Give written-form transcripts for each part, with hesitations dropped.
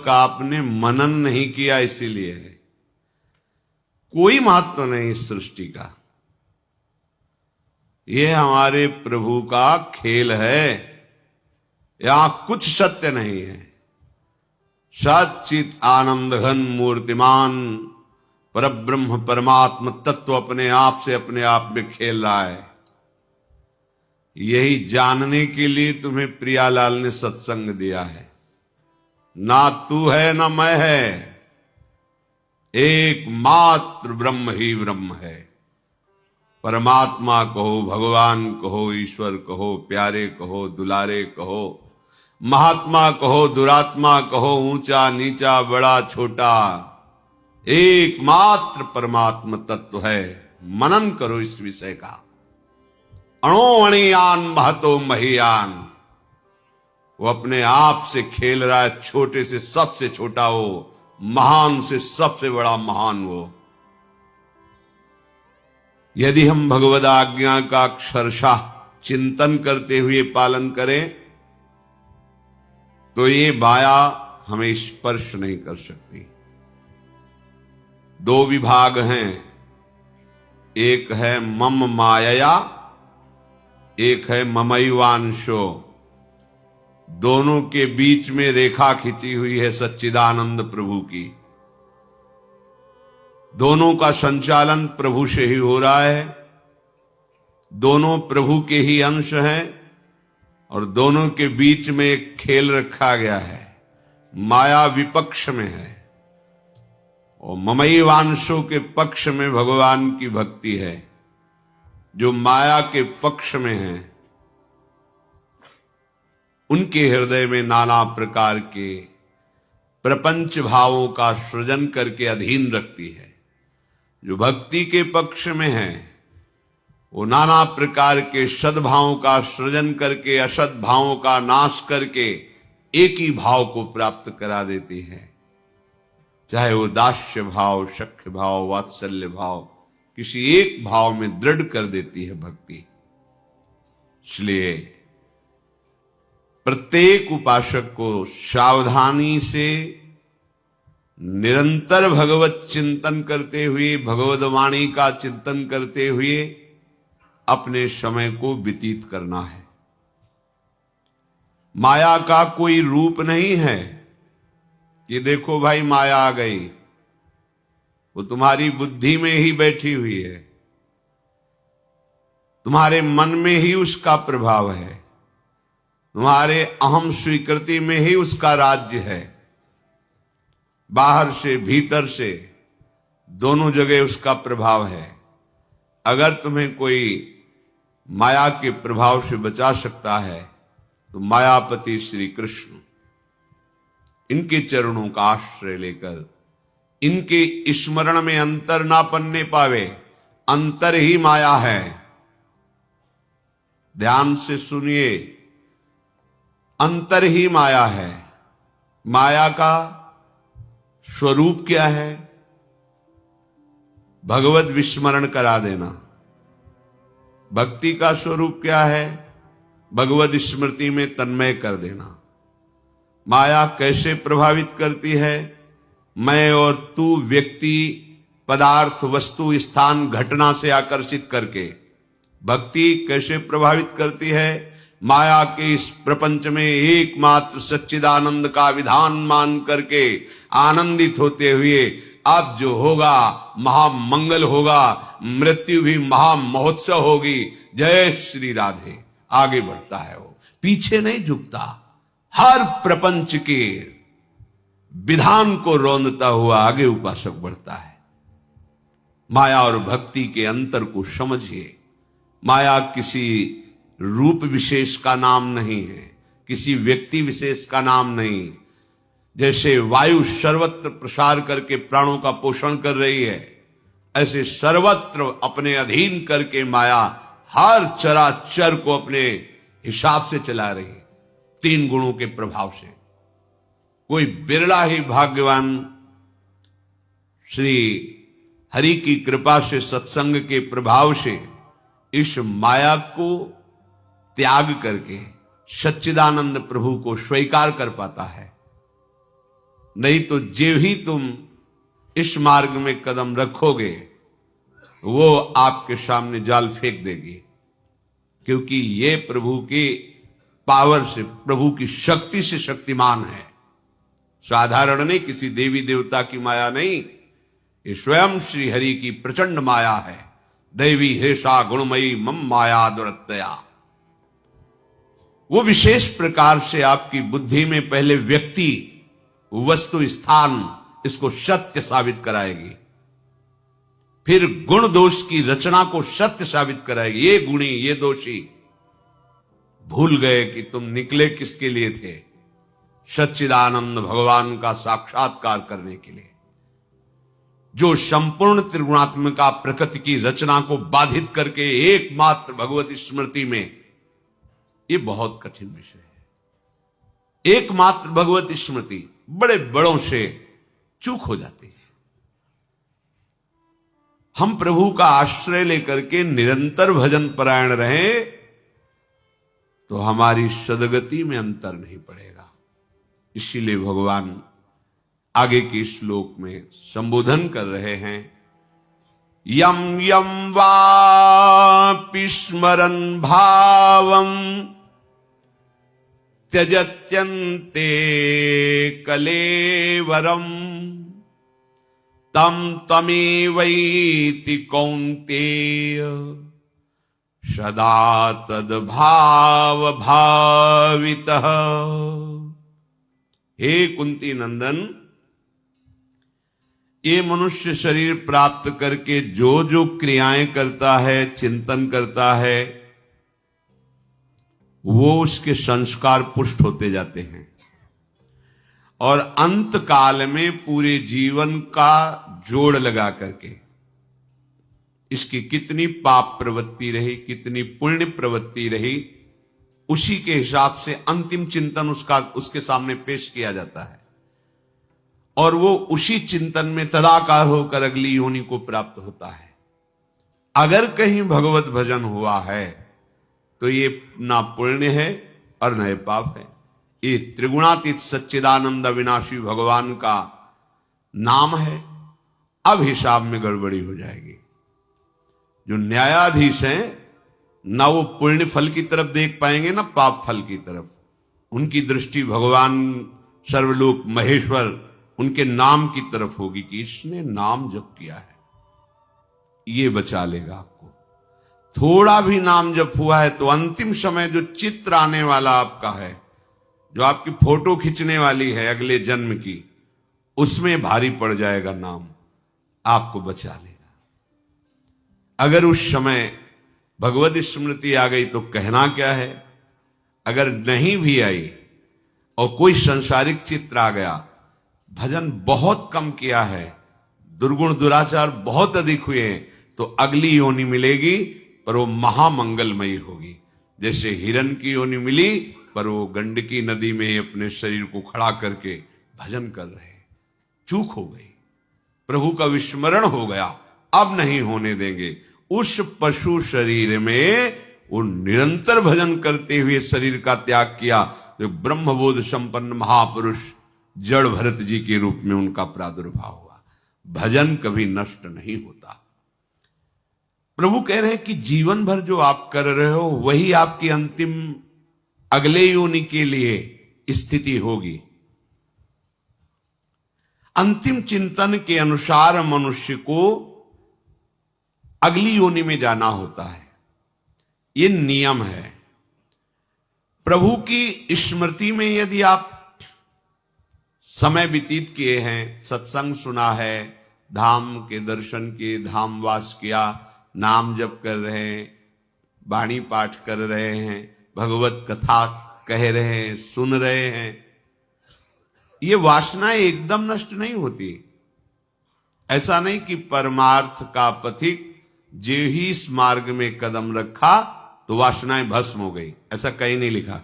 का आपने मनन नहीं किया इसीलिए है। कोई महत्व नहीं इस सृष्टि का। यह हमारे प्रभु का खेल है, यहां कुछ सत्य नहीं है। सच्चित आनंद घन मूर्तिमान परब्रह्म परमात्म तत्व अपने आप से अपने आप में खेल रहा है। यही जानने के लिए तुम्हें प्रियालाल ने सत्संग दिया है। ना तू है ना मैं है, एकमात्र ब्रह्म ही ब्रह्म है। परमात्मा कहो, भगवान कहो, ईश्वर कहो, प्यारे कहो, दुलारे कहो, महात्मा कहो, दुरात्मा कहो, ऊंचा नीचा बड़ा छोटा, एकमात्र परमात्मा तत्व है। मनन करो इस विषय का। अणो अणियान महतो महियान, वो अपने आप से खेल रहा है। छोटे से सबसे छोटा हो, महान से सबसे बड़ा महान हो। यदि हम भगवद आज्ञा का अक्षरशः चिंतन करते हुए पालन करें तो ये माया हमें स्पर्श नहीं कर सकती। दो विभाग हैं, एक है मम माया, एक है ममैवांशो। दोनों के बीच में रेखा खींची हुई है सच्चिदानंद प्रभु की। दोनों का संचालन प्रभु से ही हो रहा है। दोनों प्रभु के ही अंश हैं और दोनों के बीच में एक खेल रखा गया है। माया विपक्ष में है और ममैवांशों के पक्ष में भगवान की भक्ति है। जो माया के पक्ष में है उनके हृदय में नाना प्रकार के प्रपंच भावों का सृजन करके अधीन रखती है। जो भक्ति के पक्ष में है वो नाना प्रकार के सद्भावों का सृजन करके असद भावों का नाश करके एक ही भाव को प्राप्त करा देती है। चाहे वो दास्य भाव, सख्य भाव, वात्सल्य भाव, किसी एक भाव में दृढ़ कर देती है भक्ति। इसलिए प्रत्येक उपासक को सावधानी से निरंतर भगवत चिंतन करते हुए, भगवद वाणी का चिंतन करते हुए अपने समय को व्यतीत करना है। माया का कोई रूप नहीं है कि देखो भाई माया आ गई। वो तुम्हारी बुद्धि में ही बैठी हुई है, तुम्हारे मन में ही उसका प्रभाव है, तुम्हारे अहम स्वीकृति में ही उसका राज्य है। बाहर से भीतर से दोनों जगह उसका प्रभाव है। अगर तुम्हें कोई माया के प्रभाव से बचा सकता है तो मायापति श्री कृष्ण, इनके चरणों का आश्रय लेकर इनके स्मरण में अंतर ना पन्ने पावे। अंतर ही माया है। ध्यान से सुनिए, अंतर ही माया है। माया का स्वरूप क्या है? भगवत विस्मरण करा देना। भक्ति का स्वरूप क्या है? भगवत स्मृति में तन्मय कर देना। माया कैसे प्रभावित करती है? मैं और तू व्यक्ति, पदार्थ, वस्तु, स्थान, घटना से आकर्षित करके। भक्ति कैसे प्रभावित करती है? माया के इस प्रपंच में एकमात्र सच्चिदानंद का विधान मान करके आनंदित होते हुए अब जो होगा महामंगल होगा, मृत्यु भी महामहोत्सव होगी। जय श्री राधे। आगे बढ़ता है वो, पीछे नहीं झुकता। हर प्रपंच के विधान को रौंदता हुआ आगे उपासक बढ़ता है। माया और भक्ति के अंतर को समझिए। माया किसी रूप विशेष का नाम नहीं है, किसी व्यक्ति विशेष का नाम नहीं। जैसे वायु सर्वत्र प्रसार करके प्राणों का पोषण कर रही है, ऐसे सर्वत्र अपने अधीन करके माया हर चराचर को अपने हिसाब से चला रही है, तीन गुणों के प्रभाव से। कोई बिरला ही भाग्यवान श्री हरि की कृपा से, सत्संग के प्रभाव से इस माया को त्याग करके सच्चिदानंद प्रभु को स्वीकार कर पाता है। नहीं तो जो ही तुम इस मार्ग में कदम रखोगे वो आपके सामने जाल फेंक देगी, क्योंकि ये प्रभु की पावर से, प्रभु की शक्ति से शक्तिमान है। साधारण नहीं, किसी देवी देवता की माया नहीं, ये स्वयं श्री हरि की प्रचंड माया है। देवी हेषा गुणमयी मम माया दुरत्यया। वो विशेष प्रकार से आपकी बुद्धि में पहले व्यक्ति, वस्तु, स्थान, इसको सत्य साबित कराएगी, फिर गुण दोष की रचना को सत्य साबित कराएगी। ये गुणी, ये दोषी, भूल गए कि तुम निकले किसके लिए थे? सच्चिदानंद भगवान का साक्षात्कार करने के लिए, जो संपूर्ण त्रिगुणात्मिका प्रकृति की रचना को बाधित करके एकमात्र भगवती स्मृति में, ये बहुत कठिन विषय है। एकमात्र भगवती स्मृति, बड़े बड़ों से चूक हो जाती है। हम प्रभु का आश्रय लेकर के निरंतर भजन परायण रहें तो हमारी सदगति में अंतर नहीं पड़ेगा। इसीलिए भगवान आगे के श्लोक में संबोधन कर रहे हैं, यम यम वापि स्मरन् भावं त्यजत्यन्ते कलेवरम तम तमेवैति कौन्तेय सदा तद्भाव भावितः। हे कुंती नंदन, ये मनुष्य शरीर प्राप्त करके जो जो क्रियाएं करता है, चिंतन करता है, वो उसके संस्कार पुष्ट होते जाते हैं और अंत काल में पूरे जीवन का जोड़ लगा करके इसकी कितनी पाप प्रवृत्ति रही, कितनी पुण्य प्रवृत्ति रही, उसी के हिसाब से अंतिम चिंतन उसके सामने पेश किया जाता है और वो उसी चिंतन में तदाकार होकर अगली योनि को प्राप्त होता है। अगर कहीं भगवत भजन हुआ है तो ये ना पुण्य है और न पाप है। ये त्रिगुणातीत सच्चिदानंद अविनाशी भगवान का नाम है। अब हिसाब में गड़बड़ी हो जाएगी। जो न्यायाधीश हैं ना वो पुण्य फल की तरफ देख पाएंगे ना पाप फल की तरफ। उनकी दृष्टि भगवान सर्वलोक महेश्वर उनके नाम की तरफ होगी कि इसने नाम जप किया है, ये बचा लेगा आपको। थोड़ा भी नाम जप हुआ है तो अंतिम समय जो चित्र आने वाला आपका है, जो आपकी फोटो खींचने वाली है अगले जन्म की, उसमें भारी पड़ जाएगा नाम, आपको बचा लेगा। अगर उस समय भगवत स्मृति आ गई तो कहना क्या है। अगर नहीं भी आई और कोई संसारिक चित्र आ गया, भजन बहुत कम किया है, दुर्गुण दुराचार बहुत अधिक हुए हैं, तो अगली योनि मिलेगी पर वो महामंगलमयी होगी। जैसे हिरण की योनि मिली पर वो गंडकी नदी में अपने शरीर को खड़ा करके भजन कर रहे, चूक हो गई, प्रभु का विस्मरण हो गया, अब नहीं होने देंगे। उस पशु शरीर में वो निरंतर भजन करते हुए शरीर का त्याग किया, तो ब्रह्मबोध संपन्न महापुरुष जड़ भरत जी के रूप में उनका प्रादुर्भाव हुआ। भजन कभी नष्ट नहीं होता। प्रभु कह रहे हैं कि जीवन भर जो आप कर रहे हो वही आपकी अंतिम अगले योनि के लिए स्थिति होगी। अंतिम चिंतन के अनुसार मनुष्य को अगली योनि में जाना होता है, ये नियम है। प्रभु की स्मृति में यदि आप समय व्यतीत किए हैं, सत्संग सुना है, धाम के दर्शन किए, धाम वास किया, नाम जप कर रहे हैं, वाणी पाठ कर रहे हैं, भगवत कथा कह रहे हैं, सुन रहे हैं, ये वासनाएं एकदम नष्ट नहीं होती। ऐसा नहीं कि परमार्थ का पथिक जो ही इस मार्ग में कदम रखा तो वासनाएं भस्म हो गई, ऐसा कहीं नहीं लिखा,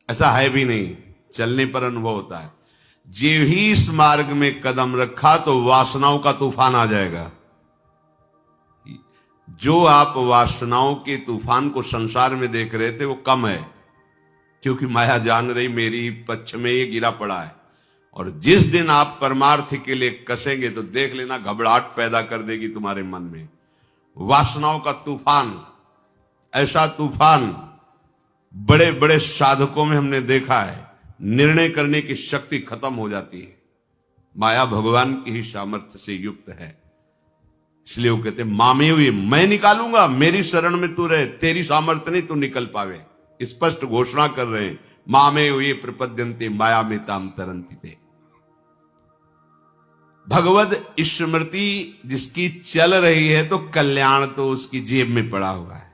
ऐसा है भी नहीं, चलने पर अनुभव होता है। जो ही इस मार्ग में कदम रखा तो वासनाओं का तूफान आ जाएगा। जो आप वासनाओं के तूफान को संसार में देख रहे थे वो कम है, क्योंकि माया जान रही मेरी पक्ष में ये गिरा पड़ा है। और जिस दिन आप परमार्थ के लिए कसेंगे तो देख लेना घबराहट पैदा कर देगी तुम्हारे मन में। वासनाओं का तूफान, ऐसा तूफान बड़े बड़े साधकों में हमने देखा है, निर्णय करने की शक्ति खत्म हो जाती है। माया भगवान की ही सामर्थ्य से युक्त है, इसलिए वो कहते मामे हुए मैं निकालूंगा, मेरी शरण में तू रहे, तेरी सामर्थ्य नहीं तू निकल पावे। स्पष्ट घोषणा कर रहे हैं, मामे हुए प्रपद्यन्ते माया में ताम तरंती पे। भगवद स्मृति जिसकी चल रही है तो कल्याण तो उसकी जेब में पड़ा हुआ है,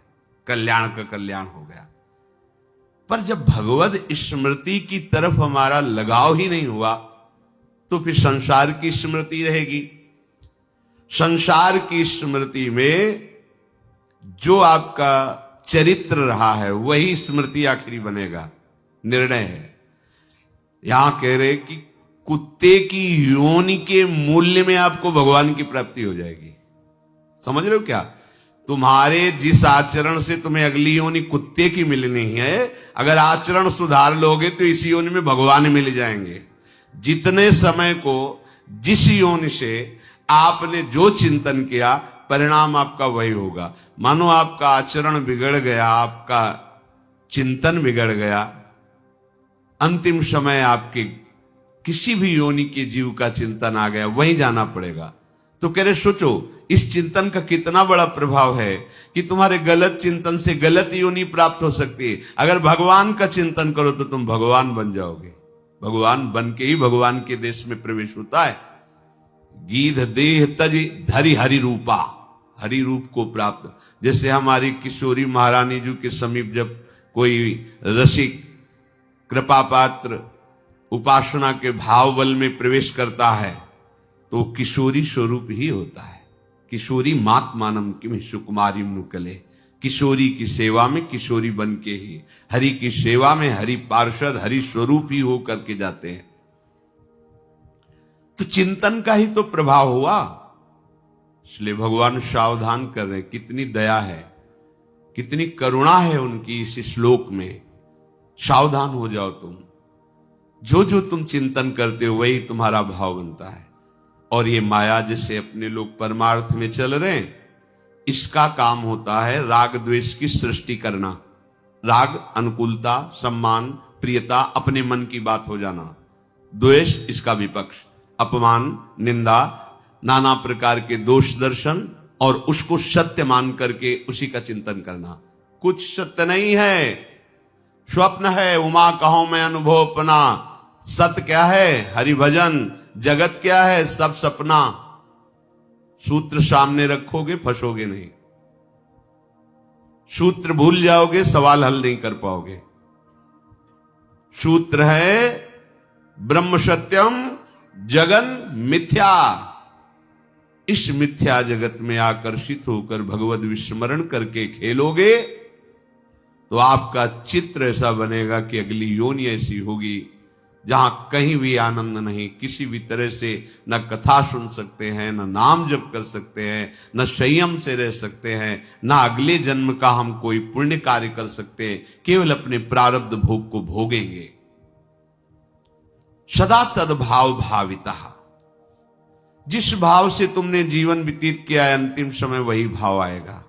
कल्याण का कल्याण हो गया। पर जब भगवद स्मृति की तरफ हमारा लगाव ही नहीं हुआ तो फिर संसार की स्मृति रहेगी। संसार की स्मृति में जो आपका चरित्र रहा है वही स्मृति आखिरी बनेगा, निर्णय है। यहां कह रहे कि कुत्ते की योनि के मूल्य में आपको भगवान की प्राप्ति हो जाएगी। समझ रहे हो क्या? तुम्हारे जिस आचरण से तुम्हें अगली योनि कुत्ते की मिलनी है, अगर आचरण सुधार लोगे तो इसी योनि में भगवान मिल जाएंगे। जितने समय को जिस योनि से आपने जो चिंतन किया परिणाम आपका वही होगा। मानो आपका आचरण बिगड़ गया, आपका चिंतन बिगड़ गया, अंतिम समय आपके किसी भी योनि के जीव का चिंतन आ गया, वहीं जाना पड़ेगा। तो कह रहे सोचो इस चिंतन का कितना बड़ा प्रभाव है कि तुम्हारे गलत चिंतन से गलत योनि प्राप्त हो सकती है। अगर भगवान का चिंतन करो तो तुम भगवान बन जाओगे। भगवान बन के ही भगवान के देश में प्रवेश होता है। गीध देह तज धरि हरि रूपा, हरि रूप को प्राप्त। जैसे हमारी किशोरी महारानी जी के समीप जब कोई रसिक कृपा पात्र उपासना के भाव बल में प्रवेश करता है तो किशोरी स्वरूप ही होता है। किशोरी मात मानम किम सुकुमारी नुकले, किशोरी की सेवा में किशोरी बन के ही, हरि की सेवा में हरि पार्षद हरि स्वरूप ही हो करके जाते हैं। तो चिंतन का ही तो प्रभाव हुआ। इसलिए भगवान सावधान कर रहे, कितनी दया है, कितनी करुणा है उनकी इस श्लोक में। सावधान हो जाओ तुम, जो जो तुम चिंतन करते हो वही तुम्हारा भाव बनता है। और ये माया जैसे अपने लोग परमार्थ में चल रहे हैं, इसका काम होता है राग द्वेष की सृष्टि करना। राग अनुकूलता, सम्मान, प्रियता, अपने मन की बात हो जाना। द्वेष इसका विपक्ष, अपमान, निंदा, नाना प्रकार के दोष दर्शन और उसको सत्य मान करके उसी का चिंतन करना। कुछ सत्य नहीं है, स्वप्न है, उमा कहो मैं अनुभव अपना। सत्य क्या है? हरि भजन। जगत क्या है? सब सपना। सूत्र सामने रखोगे फंसोगे नहीं, सूत्र भूल जाओगे सवाल हल नहीं कर पाओगे। सूत्र है ब्रह्म सत्यम जगन मिथ्या। इस मिथ्या जगत में आकर्षित होकर भगवद विस्मरण करके खेलोगे तो आपका चित्र ऐसा बनेगा कि अगली योनि ऐसी होगी जहां कहीं भी आनंद नहीं, किसी भी तरह से न कथा सुन सकते हैं, न नाम जप कर सकते हैं, न संयम से रह सकते हैं, न अगले जन्म का हम कोई पुण्य कार्य कर सकते हैं, केवल अपने प्रारब्ध भोग को भोगेंगे। सदा तद्भाव भाविता, जिस भाव से तुमने जीवन व्यतीत किया है अंतिम समय वही भाव आएगा।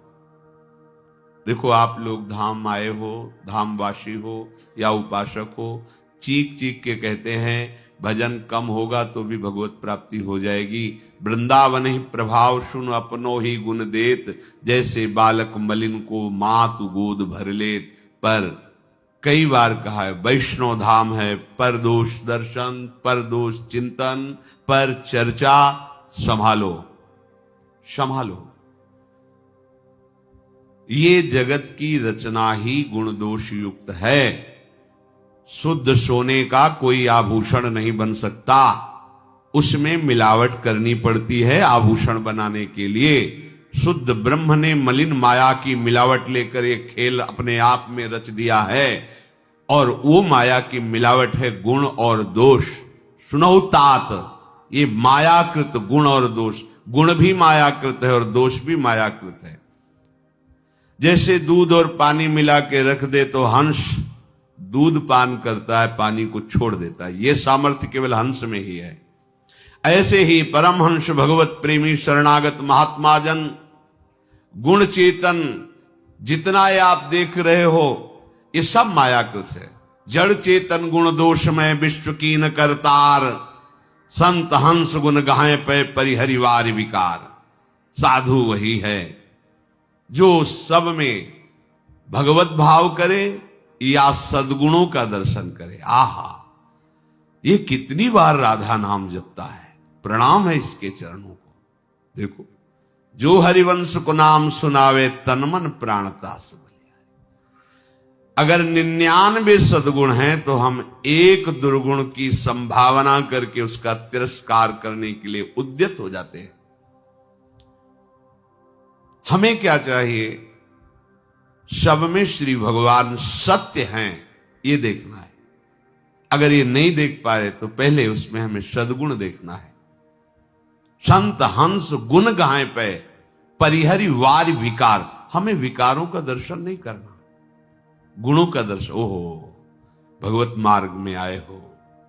देखो आप लोग धाम आए हो, धामवासी हो या उपासक हो, चीख चीख के कहते हैं भजन कम होगा तो भी भगवत प्राप्ति हो जाएगी। वृंदावन ही प्रभाव सुन अपनो ही गुण देत, जैसे बालक मलिन को मातु गोद भर लेत। पर कई बार कहा है वैष्णव धाम है, पर दोष दर्शन, पर दोष चिंतन, पर चर्चा। संभालो संभालो, ये जगत की रचना ही गुण दोष युक्त है। शुद्ध सोने का कोई आभूषण नहीं बन सकता, उसमें मिलावट करनी पड़ती है आभूषण बनाने के लिए। शुद्ध ब्रह्म ने मलिन माया की मिलावट लेकर एक खेल अपने आप में रच दिया है, और वो माया की मिलावट है गुण और दोष। सुनो तात, ये मायाकृत गुण और दोष, गुण भी मायाकृत है और दोष भी मायाकृत है। जैसे दूध और पानी मिला के रख दे तो हंस दूध पान करता है, पानी को छोड़ देता है। यह सामर्थ्य केवल हंस में ही है। ऐसे ही परमहंस भगवत प्रेमी शरणागत महात्मा जन गुण चेतन जितना ये आप देख रहे हो, ये सब मायाकृत है। जड़ चेतन गुण दोष में विश्व कीन करतार, संत हंस गुण गाहे पे परिहरिवार विकार। साधु वही है जो सब में भगवत भाव करे या सद्गुणों का दर्शन करे। आहा, ये कितनी बार राधा नाम जपता है। प्रणाम है इसके चरणों को। देखो, जो हरिवंश को नाम सुनावे तन मन प्राणता से बलिहारी। अगर 99 सद्गुण हैं तो हम एक दुर्गुण की संभावना करके उसका तिरस्कार करने के लिए उद्यत हो जाते हैं। हमें क्या चाहिए? सब में श्री भगवान सत्य हैं, ये देखना है। अगर ये नहीं देख पाए तो पहले उसमें हमें सद्गुण देखना है। संत हंस गुण गाए पे परिहरि वार विकार। हमें विकारों का दर्शन नहीं करना, गुणों का दर्शन। ओहो, भगवत मार्ग में आए हो,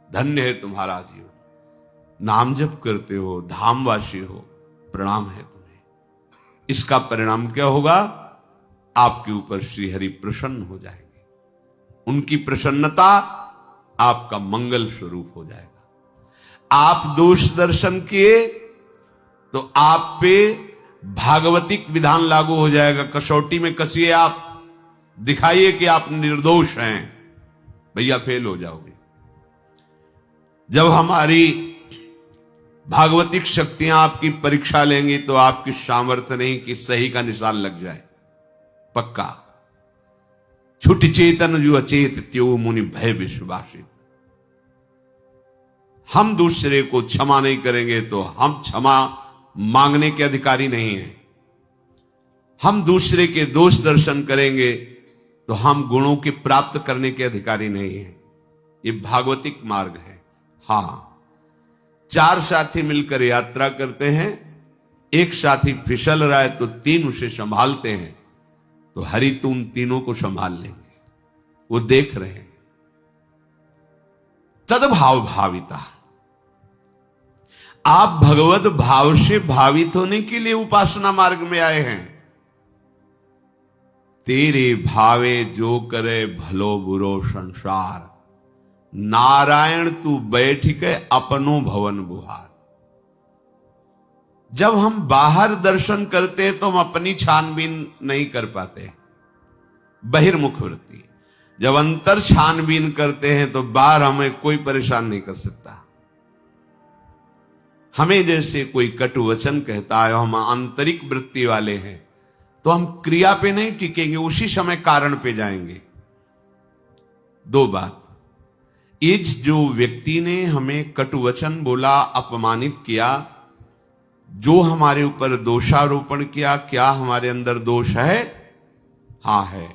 धन्य है तुम्हारा जीवन। नाम जप करते हो, धामवासी हो, प्रणाम है तुम्हें। इसका परिणाम क्या होगा? आपके ऊपर श्री हरि प्रसन्न हो जाएंगे। उनकी प्रसन्नता आपका मंगल स्वरूप हो जाएगा। आप दोष दर्शन किए तो आप पे भागवतिक विधान लागू हो जाएगा। कसौटी में कसिए, आप दिखाइए कि आप निर्दोष हैं, भैया फेल हो जाओगे। जब हमारी भागवतिक शक्तियां आपकी परीक्षा लेंगी तो आपकी सामर्थ्य नहीं कि सही का निशान लग जाए। पक्का छुट चेतन जो अचेत त्यो मुनि भय विश्वासित। हम दूसरे को क्षमा नहीं करेंगे तो हम क्षमा मांगने के अधिकारी नहीं हैं। हम दूसरे के दोष दर्शन करेंगे तो हम गुणों के प्राप्त करने के अधिकारी नहीं हैं। ये भागवतिक मार्ग है। हां, 4 साथी मिलकर यात्रा करते हैं, एक साथी फिसल रहा है तो 3 उसे संभालते हैं, तो हरि तो उन तीनों को संभाल लेंगे। वो देख रहे हैं। तदभाव भाविता। आप भगवत भाव से भावित होने के लिए उपासना मार्ग में आए हैं। तेरे भावे जो करे भलो बुरो संसार, नारायण तू बैठ के अपनो भवन बुहार। जब हम बाहर दर्शन करते हैं तो हम अपनी छानबीन नहीं कर पाते, बहिर्मुख वृत्ति। जब अंतर छानबीन करते हैं तो बाहर हमें कोई परेशान नहीं कर सकता। हमें जैसे कोई कटु वचन कहता है, हम आंतरिक वृत्ति वाले हैं, तो हम क्रिया पे नहीं टिकेंगे, उसी समय कारण पे जाएंगे। 2 बात। इस जो व्यक्ति ने हमें कटु वचन बोला, अपमानित किया, जो हमारे ऊपर दोषारोपण किया, क्या हमारे अंदर दोष है? हां है।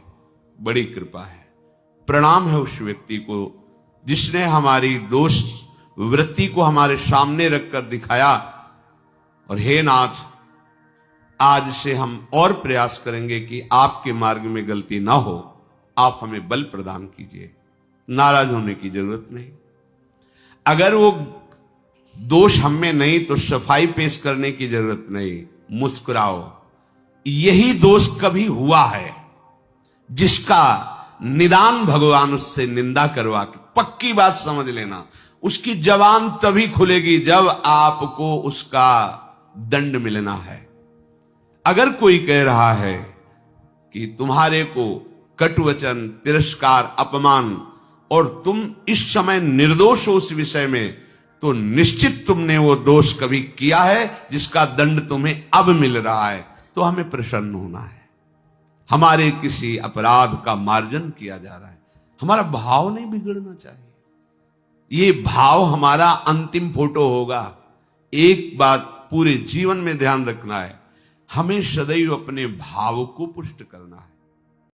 बड़ी कृपा है, प्रणाम है उस व्यक्ति को जिसने हमारी दोष वृत्ति को हमारे सामने रखकर दिखाया। और हे नाथ, आज से हम और प्रयास करेंगे कि आपके मार्ग में गलती ना हो। आप हमें बल प्रदान कीजिए। नाराज होने की जरूरत नहीं। अगर वो दोष हम में नहीं तो सफाई पेश करने की जरूरत नहीं। मुस्कुराओ। यही दोष कभी हुआ है जिसका निदान भगवान उससे निंदा करवा के, पक्की बात समझ लेना, उसकी जबान तभी खुलेगी जब आपको उसका दंड मिलना है। अगर कोई कह रहा है कि तुम्हारे को कटुवचन, तिरस्कार, अपमान और तुम इस समय निर्दोष हो उस विषय में, तो निश्चित तुमने वो दोष कभी किया है जिसका दंड तुम्हें अब मिल रहा है। तो हमें प्रसन्न होना है। हमारे किसी अपराध का मार्जन किया जा रहा है। हमारा भाव नहीं बिगड़ना चाहिए। ये भाव हमारा अंतिम फोटो होगा। एक बात पूरे जीवन में ध्यान रखना है, हमें सदैव अपने भाव को पुष्ट करना है।